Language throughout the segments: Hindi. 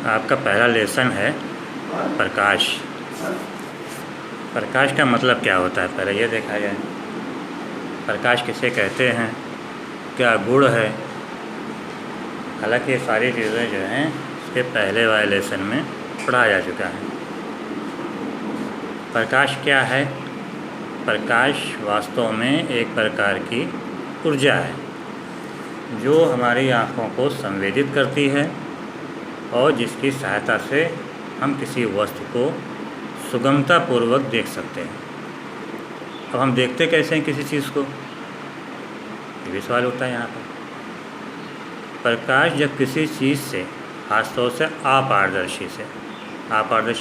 आपका पहला लेसन है प्रकाश। प्रकाश का मतलब क्या होता है, पहले ये देखा जाए। प्रकाश किसे कहते हैं, क्या गुण है। हालांकि ये सारी चीज़ें जो हैं इसके पहले वाले लेसन में पढ़ा जा चुका है। प्रकाश क्या है? प्रकाश वास्तव में एक प्रकार की ऊर्जा है जो हमारी आँखों को संवेदित करती है और जिसकी सहायता से हम किसी वस्तु को सुगमतापूर्वक देख सकते हैं। अब हम देखते कैसे हैं किसी चीज़ को, ये भी सवाल उठता है यहाँ पर। प्रकाश जब किसी चीज़ से, खासतौर से अपारदर्शी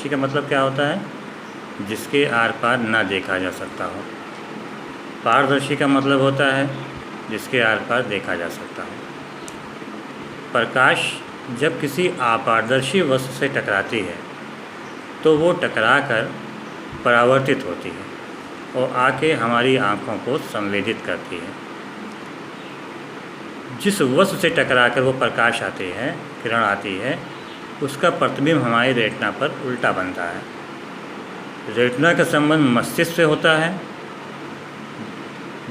का मतलब क्या होता है? जिसके आर पार ना देखा जा सकता हो। पारदर्शी का मतलब होता है जिसके आर पार देखा जा सकता हो। प्रकाश जब किसी अपारदर्शी वस्तु से टकराती है तो वो टकराकर परावर्तित होती है और आके हमारी आँखों को संवेदित करती है। जिस वस्तु से टकराकर वो प्रकाश आती है, किरण आती है, उसका प्रतिबिंब हमारी रेटिना पर उल्टा बनता है। रेटिना का संबंध मस्तिष्क से होता है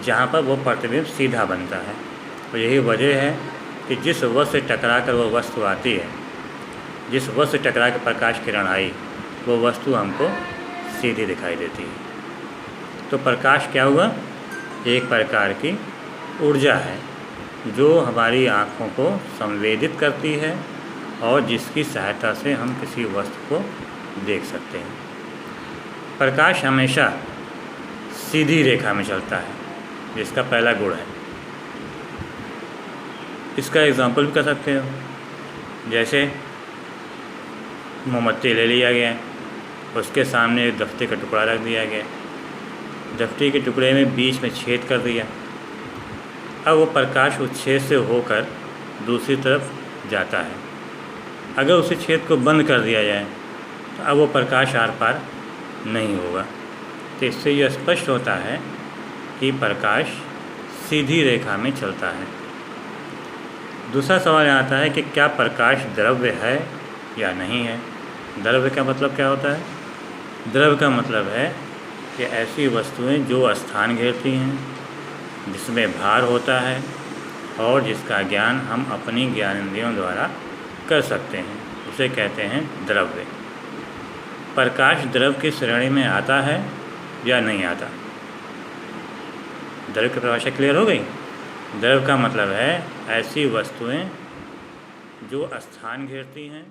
जहाँ पर वो प्रतिबिंब सीधा बनता है। और यही वजह है कि जिस वस्तु से टकरा कर वो वस्तु आती है, जिस वस्तु से टकरा कर प्रकाश किरण आई, वो वस्तु हमको सीधी दिखाई देती है। तो प्रकाश क्या हुआ? एक प्रकार की ऊर्जा है जो हमारी आँखों को संवेदित करती है और जिसकी सहायता से हम किसी वस्तु को देख सकते हैं। प्रकाश हमेशा सीधी रेखा में चलता है, जिसका पहला गुण है। इसका एग्जाम्पल भी कर सकते हो, जैसे मोमबत्ती ले लिया गया, उसके सामने एक दफ्ती का टुकड़ा रख दिया गया, दफ्ती के टुकड़े में बीच में छेद कर दिया। अब वो प्रकाश उस छेद से होकर दूसरी तरफ जाता है। अगर उसी छेद को बंद कर दिया जाए तो अब वो प्रकाश आर पार नहीं होगा। तो इससे यह स्पष्ट होता है कि प्रकाश सीधी रेखा में चलता है। दूसरा सवाल आता है कि क्या प्रकाश द्रव्य है या नहीं है। द्रव्य का मतलब क्या होता है? द्रव्य का मतलब है कि ऐसी वस्तुएं जो स्थान घेरती हैं, जिसमें भार होता है और जिसका ज्ञान हम अपनी ज्ञानेंद्रियों द्वारा कर सकते हैं, उसे कहते हैं द्रव्य। प्रकाश द्रव्य की श्रेणी में आता है या नहीं आता? द्रव्य की परिभाषा क्लियर हो गई? द्रव्य का मतलब है ऐसी वस्तुएं जो स्थान घेरती हैं